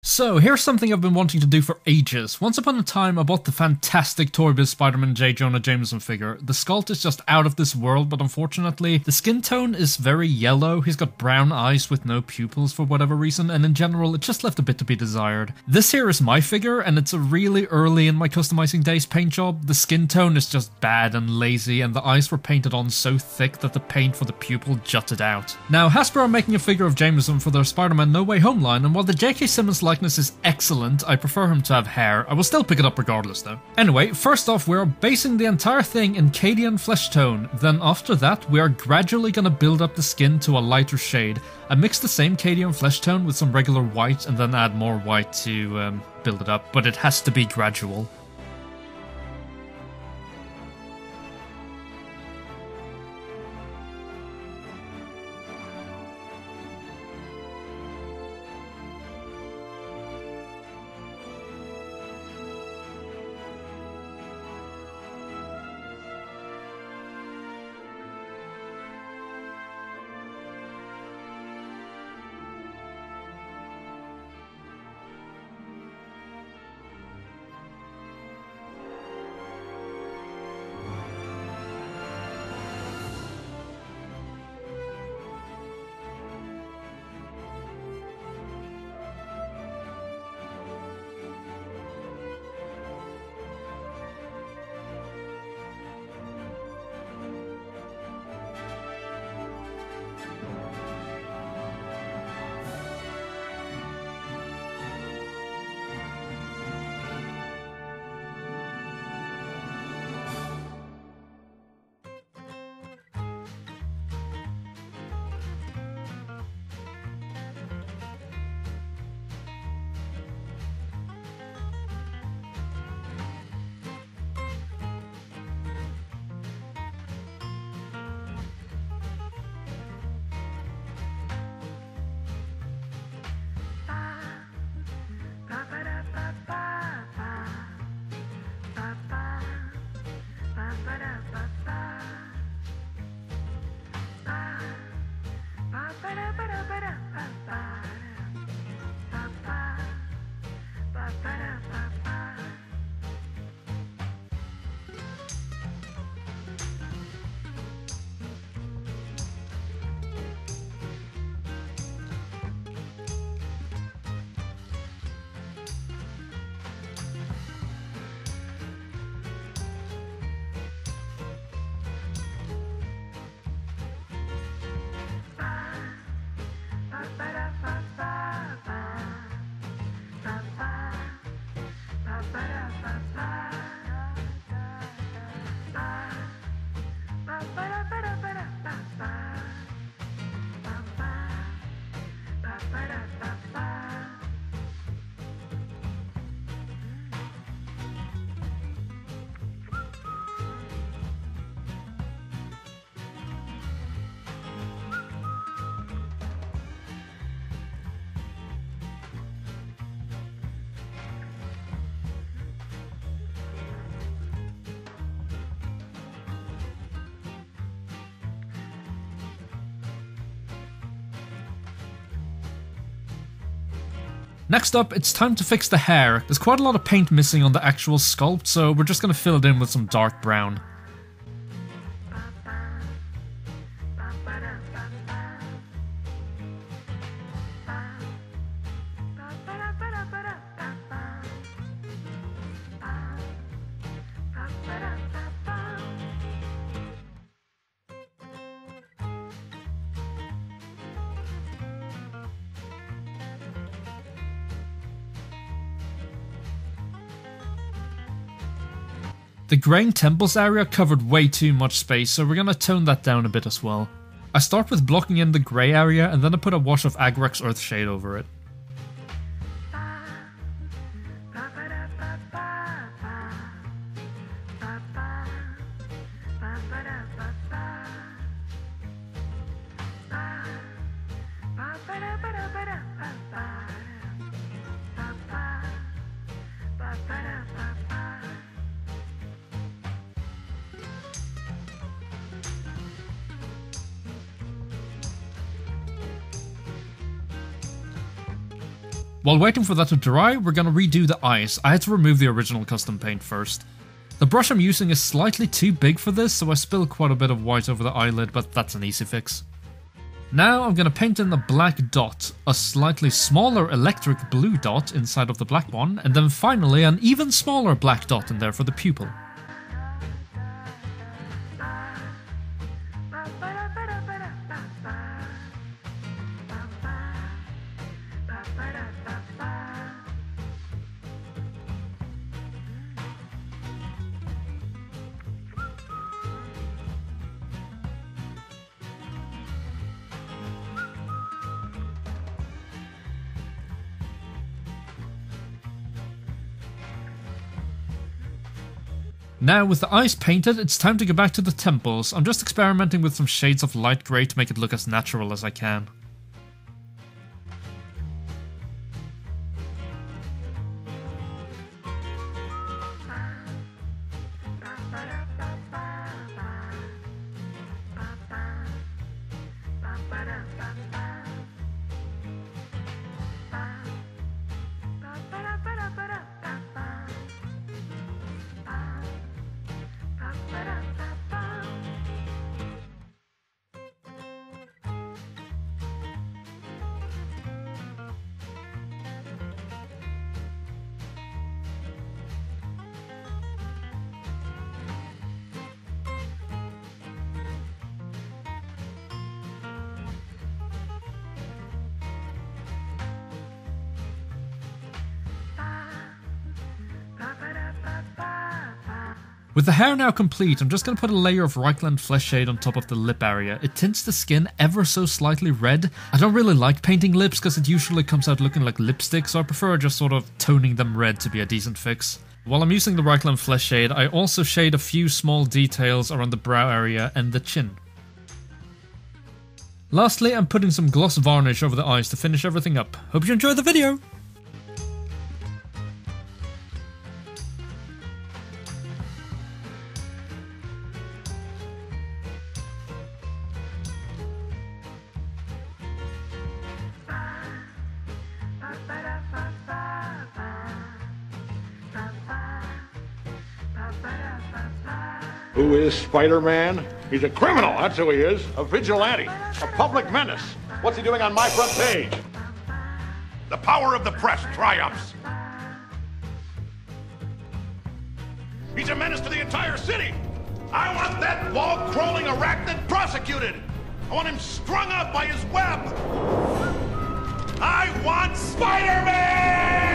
So, here's something I've been wanting to do for ages. Once upon a time, I bought the fantastic Toy Biz Spider-Man J. Jonah Jameson figure. The sculpt is just out of this world, but unfortunately, the skin tone is very yellow. He's got brown eyes with no pupils for whatever reason, and in general, it just left a bit to be desired. This here is my figure, and it's a really early in my customizing days paint job. The skin tone is just bad and lazy, and the eyes were painted on so thick that the paint for the pupil jutted out. Now, Hasbro are making a figure of Jameson for their Spider-Man No Way Home line, and while the J.K. Simmons likeness is excellent, I prefer him to have hair. I will still pick it up regardless though. Anyway, first off, we are basing the entire thing in Cadian flesh tone. Then after that, we are gradually gonna build up the skin to a lighter shade. I mix the same Cadian flesh tone with some regular white and then add more white to build it up, but it has to be gradual. Next up, it's time to fix the hair. There's quite a lot of paint missing on the actual sculpt, so we're just gonna fill it in with some dark brown. The grain temples area covered way too much space, so we're gonna tone that down a bit as well. I start with blocking in the grey area, and then I put a wash of Agrax Earthshade over it. While waiting for that to dry, we're gonna redo the eyes. I had to remove the original custom paint first. The brush I'm using is slightly too big for this, so I spill quite a bit of white over the eyelid, but that's an easy fix. Now I'm gonna paint in the black dot, a slightly smaller electric blue dot inside of the black one, and then finally an even smaller black dot in there for the pupil. Now with the eyes painted, it's time to get back to the temples. I'm just experimenting with some shades of light grey to make it look as natural as I can. With the hair now complete, I'm just going to put a layer of Reichland flesh shade on top of the lip area. It tints the skin ever so slightly red. I don't really like painting lips because it usually comes out looking like lipstick, so I prefer just sort of toning them red to be a decent fix. While I'm using the Reichland flesh shade, I also shade a few small details around the brow area and the chin. Lastly, I'm putting some gloss varnish over the eyes to finish everything up. Hope you enjoyed the video! Who is Spider-Man? He's a criminal, that's who he is. A vigilante, a public menace. What's he doing on my front page? The power of the press triumphs. He's a menace to the entire city. I want that wall-crawling arachnid prosecuted. I want him strung up by his web. I want Spider-Man!